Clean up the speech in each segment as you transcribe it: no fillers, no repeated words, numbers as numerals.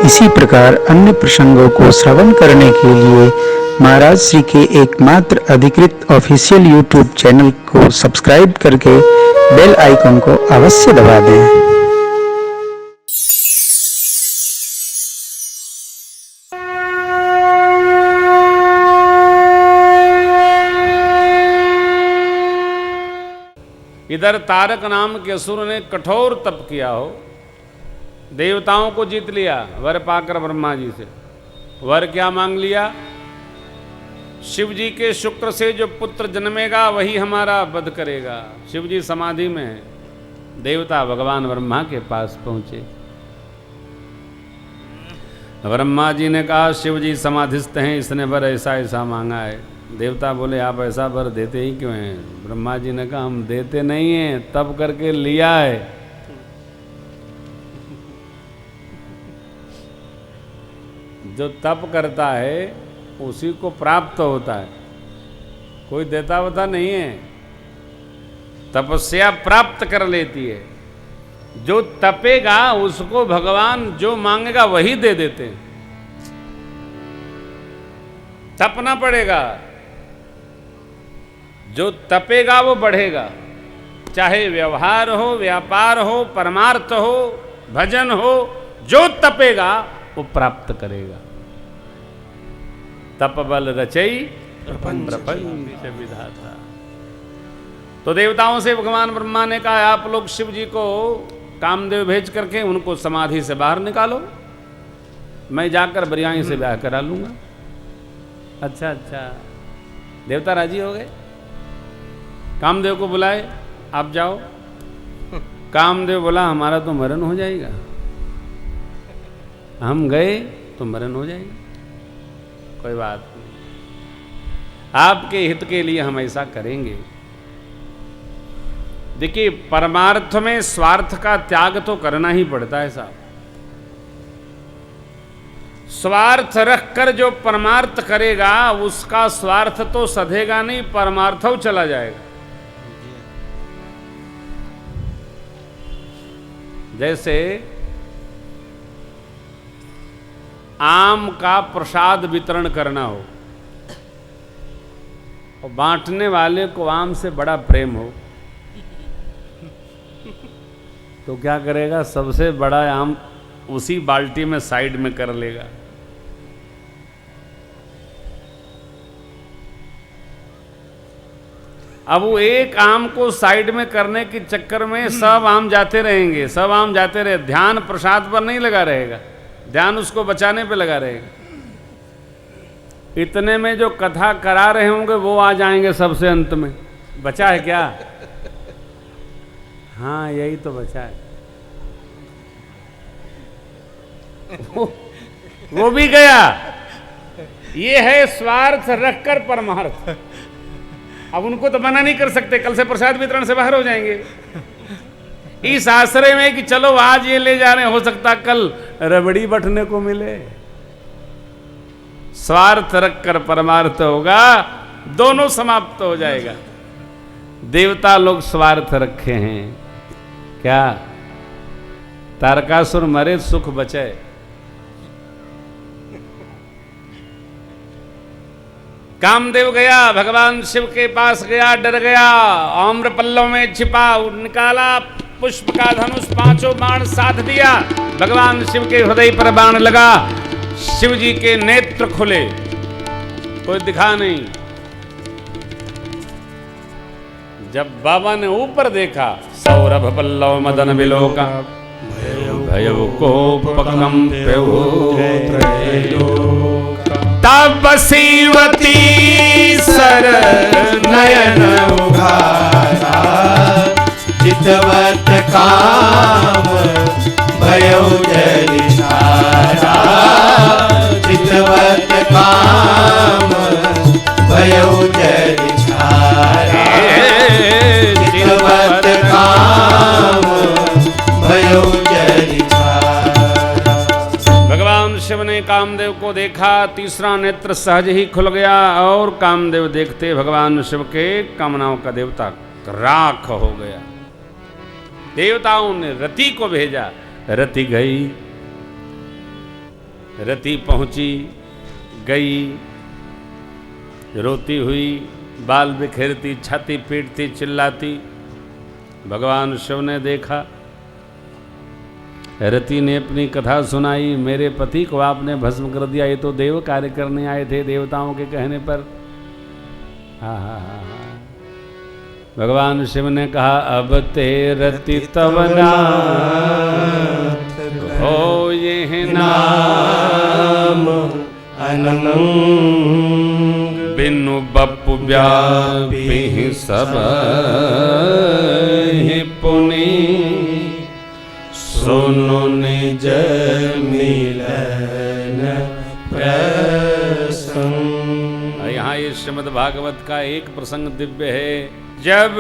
इसी प्रकार अन्य प्रसंगों को श्रवण करने के लिए महाराज श्री के एकमात्र अधिकृत ऑफिशियल यूट्यूब चैनल को सब्सक्राइब करके बेल आइकन को अवश्य दबा दें। इधर तारक नाम के असुर ने कठोर तप किया हो, देवताओं को जीत लिया वर पाकर ब्रह्मा जी से। वर क्या मांग लिया? शिव जी के शुक्र से जो पुत्र जन्मेगा वही हमारा वध करेगा। शिव जी समाधि में है, देवता भगवान ब्रह्मा के पास पहुंचे। ब्रह्मा जी ने कहा शिव जी समाधिस्थ हैं, इसने वर ऐसा ऐसा मांगा है। देवता बोले आप ऐसा वर देते ही क्यों हैं? ब्रह्मा जी ने कहा हम देते नहीं हैं, तप करके लिया है। जो तप करता है उसी को प्राप्त होता है, कोई देता होता नहीं है। तपस्या प्राप्त कर लेती है। जो तपेगा उसको भगवान जो मांगेगा वही दे देते हैं। तपना पड़ेगा, जो तपेगा वो बढ़ेगा, चाहे व्यवहार हो, व्यापार हो, परमार्थ हो, भजन हो, जो तपेगा वो प्राप्त करेगा। तप बल रचई प्रपंच विधाता। तो देवताओं से भगवान ब्रह्मा ने कहा आप लोग शिव जी को कामदेव भेज करके उनको समाधि से बाहर निकालो, मैं जाकर बरियाई से ब्याह करा लूंगा। अच्छा अच्छा, देवता राजी हो गए। कामदेव को बुलाए, आप जाओ। कामदेव बोला हमारा तो मरण हो जाएगा, हम गए तो मरण हो जाएगा। कोई बात नहीं, आपके हित के लिए हम ऐसा करेंगे। देखिए परमार्थ में स्वार्थ का त्याग तो करना ही पड़ता है साहब। स्वार्थ रखकर जो परमार्थ करेगा उसका स्वार्थ तो सधेगा नहीं, परमार्थ चला जाएगा। जैसे आम का प्रसाद वितरण करना हो और बांटने वाले को आम से बड़ा प्रेम हो तो क्या करेगा? सबसे बड़ा आम उसी बाल्टी में साइड में कर लेगा। अब वो एक आम को साइड में करने के चक्कर में सब आम जाते रहेंगे, सब आम जाते रहे। ध्यान प्रसाद पर नहीं लगा रहेगा, ध्यान उसको बचाने पे लगा रहेगा। इतने में जो कथा करा रहे होंगे वो आ जाएंगे सबसे अंत में। बचा है क्या? हाँ यही तो बचा है। वो भी गया। ये है स्वार्थ रखकर परमार्थ। अब उनको तो मना नहीं कर सकते, कल से प्रसाद वितरण से बाहर हो जाएंगे। इस आश्रय में कि चलो आज ये ले जा रहे हैं, हो सकता कल रबड़ी बटने को मिले। स्वार्थ रखकर परमार्थ होगा, दोनों समाप्त हो जाएगा। देवता लोग स्वार्थ रखे हैं क्या? तारकासुर मरे सुख बचे। कामदेव गया, भगवान शिव के पास गया, डर गया, आम्र पल्लव में छिपा, निकाला पुष्प का धनुष, पांचों बाण साध दिया। भगवान शिव के हृदय पर बाण लगा, शिव जी के नेत्र खुले, कोई दिखा नहीं। जब बाबा ने ऊपर देखा, सौरभ पल्लव मदन विलोका, भयउ कोपकंप्यो तब सीवती सर नयन उघारा, चितवत काम भयउ जरिसारा, चितवत काम भयउ जरिसारा, चितवत काम भयउ जरिसारा। भगवान शिव ने कामदेव को देखा, तीसरा नेत्र सहज ही खुल गया और कामदेव देखते भगवान शिव के कामनाओं का देवता राख हो गया। देवताओं ने रति को भेजा, रति गई, रति पहुंची, गई, रोती हुई, बाल बिखेरती, छाती पीटती, चिल्लाती। भगवान शिव ने देखा, रति ने अपनी कथा सुनाई, मेरे पति को आपने भस्म कर दिया, ये तो देव कार्य करने आए थे देवताओं के कहने पर। हा हा हा हा। भगवान शिव ने कहा, अब ते रति तव नाथ हो ये नाम अनंग बिनु बपु व्यापी सब पुनि सुनो निज मिलन प्रसंग। यहाँ ये श्रीमद् भागवत का एक प्रसंग दिव्य है। जब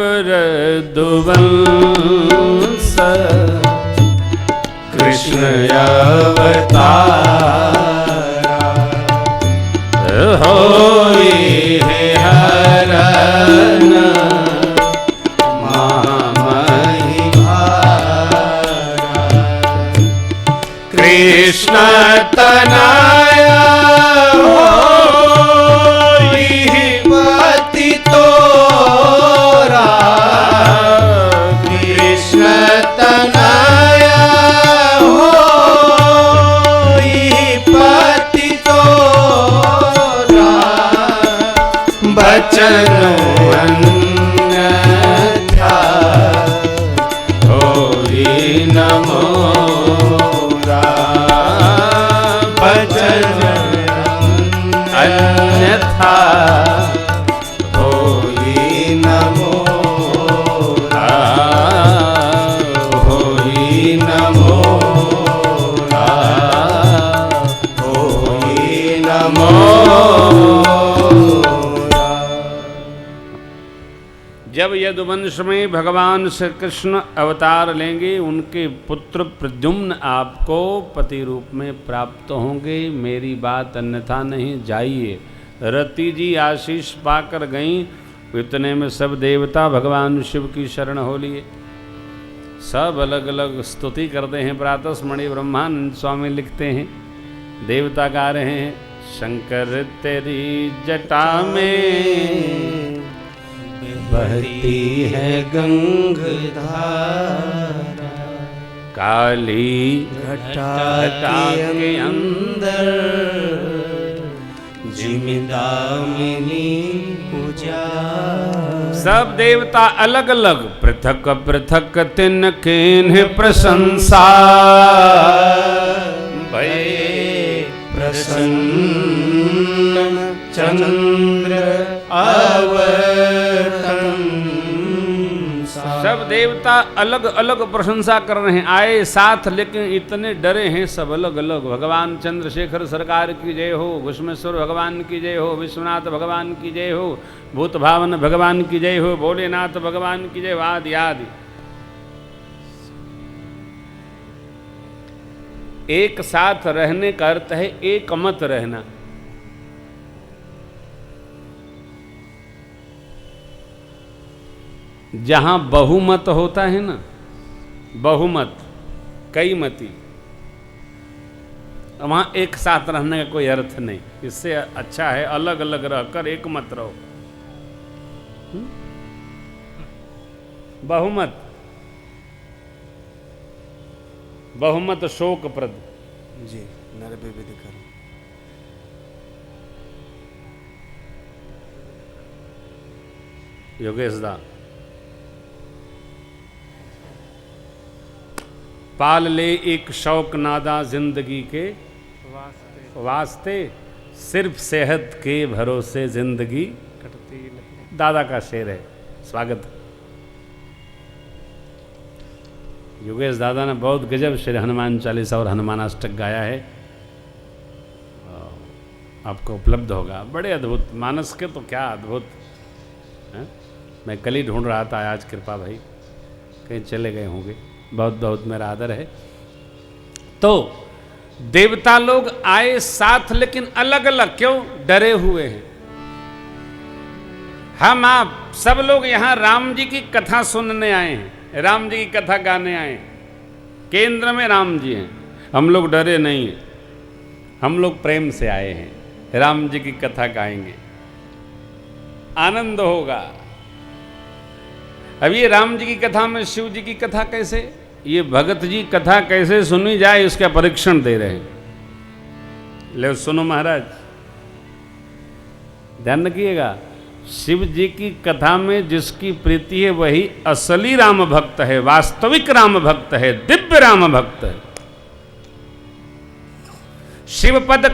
रघुवंश कृष्ण अवतारा होई है हरण महामहि भारा। कृष्ण तनया होई पति तोरा। कृष्ण तनया होई पति तोरा। बचन अन्यथा होई न मोरा। बचन अन्यथा होई न मोरा। होई न मोरा। होई न मोरा। जब यदुवंश में भगवान श्री कृष्ण अवतार लेंगे, उनके पुत्र प्रद्युम्न आपको पति रूप में प्राप्त होंगे। मेरी बात अन्यथा नहीं, जाइए। रति जी आशीष पाकर गईं, इतने में सब देवता भगवान शिव की शरण हो लिए। सब अलग अलग स्तुति करते हैं। प्रातस्मणि ब्रह्मानंद स्वामी लिखते हैं, देवता गा रहे हैं, शंकर तेरी जटा में बहती है गंगधारा। काली घटा घटा के अंदर जिमिदामिनी पूजा। सब देवता अलग अलग पृथक पृथक तिन किन्ह प्रशंसा भये। प्रसन्न चंद्र अवतंसा। सब देवता अलग अलग प्रशंसा कर रहे हैं, आए साथ लेकिन इतने डरे हैं सब अलग अलग। भगवान चंद्रशेखर सरकार की जय हो, घुष्मेश्वर भगवान की जय हो, विश्वनाथ भगवान की जय हो, भूत भावन भगवान की जय हो, भोलेनाथ भगवान की जय हो, आदि आदि। एक साथ रहने का अर्थ है एक मत रहना। जहां बहुमत होता है ना, बहुमत, कई मती, वहां एक साथ रहने का कोई अर्थ नहीं। इससे अच्छा है अलग अलग रहकर एक मत रहो। बहुमत, बहुमत शोकप्रद। जी नरबे भी दिखा रहा योगेश दा पाल ले एक शौक नादा जिंदगी के वास्ते, सिर्फ सेहत के भरोसे जिंदगी कटती नहीं। दादा का शेर है। स्वागत। योगेश दादा ने बहुत गजब श्री हनुमान चालीसा और हनुमान अष्टक गाया है, आपको उपलब्ध होगा। बड़े अद्भुत मानस के तो क्या अद्भुत हैं? मैं कल ही ढूंढ रहा था, आज कृपा भाई कहीं चले गए होंगे। बहुत बहुत मेरा आदर है। तो देवता लोग आए साथ लेकिन अलग अलग, क्यों? डरे हुए हैं। हम आप सब लोग यहाँ राम जी की कथा सुनने आए हैं, राम जी की कथा गाने आए हैं। केंद्र में राम जी हैं, हम लोग डरे नहीं हैं। हम लोग प्रेम से आए हैं, राम जी की कथा गाएंगे, आनंद होगा। अब ये राम जी की कथा में शिव जी की कथा कैसे, ये भगत जी कथा कैसे सुनी जाए, इसका परीक्षण दे रहे हैं। ले सुनो महाराज, ध्यान रखिएगा। शिव जी की कथा में जिसकी प्रीति है वही असली राम भक्त है, वास्तविक राम भक्त है, दिव्य राम भक्त है। शिव पद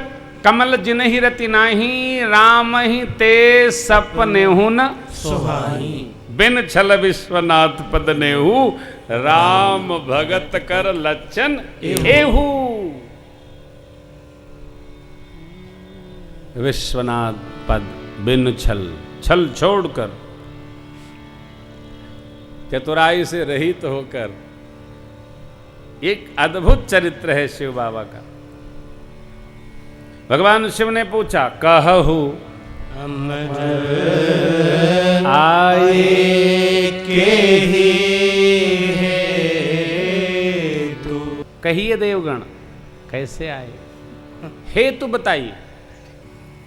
कमल जिनहि रति नाही, राम ही ते सपने हूं न सुहाई। बिन छल विश्वनाथ पद नेहू, राम भगत कर लक्षण एहू। विश्वनाथ पद बिन छल, छल छोड़कर, चतुराई से रहित होकर, एक अद्भुत चरित्र है शिव बाबा का। भगवान शिव ने पूछा, कहू अमर आए के ही है तू। कहिए देवगण कैसे आए, हेतु बताइए।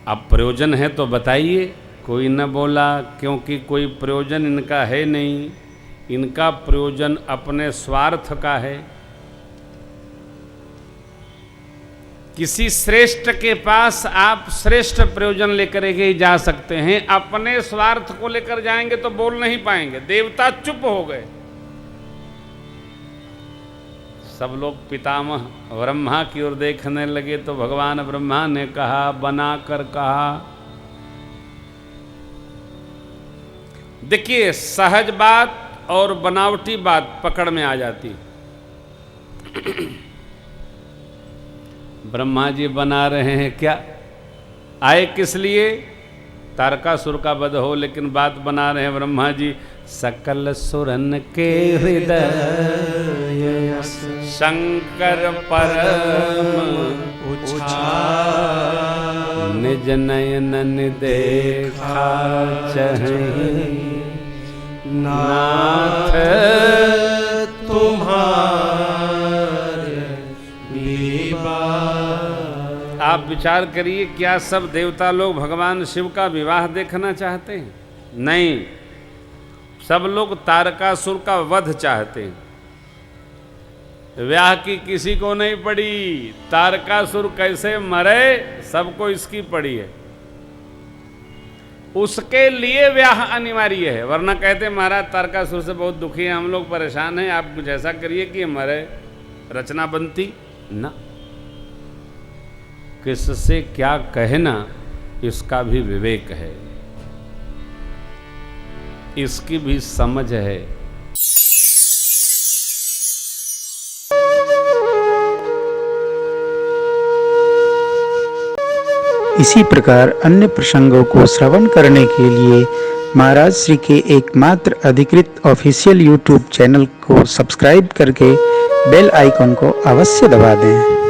अब प्रयोजन है तो बताइए। कोई न बोला, क्योंकि कोई प्रयोजन इनका है नहीं, इनका प्रयोजन अपने स्वार्थ का है। किसी श्रेष्ठ के पास आप श्रेष्ठ प्रयोजन लेकर के ही जा सकते हैं, अपने स्वार्थ को लेकर जाएंगे तो बोल नहीं पाएंगे। देवता चुप हो गए। सब लोग पितामह ब्रह्मा की ओर देखने लगे तो भगवान ब्रह्मा ने कहा, बनाकर कहा। देखिए, सहज बात और बनावटी बात पकड़ में आ जाती। ब्रह्मा जी बना रहे हैं क्या, आए किस लिए, तारकासुर का वध हो, लेकिन बात बना रहे हैं ब्रह्मा जी। सकल सुरन के हृदय शंकर परम निज नयन देखा चहि, नाथ तुम्हारे विवाह। आप विचार करिए, क्या सब देवता लोग भगवान शिव का विवाह देखना चाहते हैं? नहीं, सब लोग तारकासुर का वध चाहते हैं। ब्याह की किसी को नहीं पड़ी, तारकासुर कैसे मरे सबको इसकी पड़ी है। उसके लिए ब्याह अनिवार्य है, वरना कहते महाराज तारकासुर से बहुत दुखी है, हम लोग परेशान हैं, आप कुछ ऐसा करिए कि मरे, रचना बनती ना। किससे क्या कहना, इसका भी विवेक है, इसकी भी समझ है। इसी प्रकार अन्य प्रसंगों को श्रवण करने के लिए महाराज श्री के एकमात्र अधिकृत ऑफिशियल यूट्यूब चैनल को सब्सक्राइब करके बेल आइकन को अवश्य दबा दें।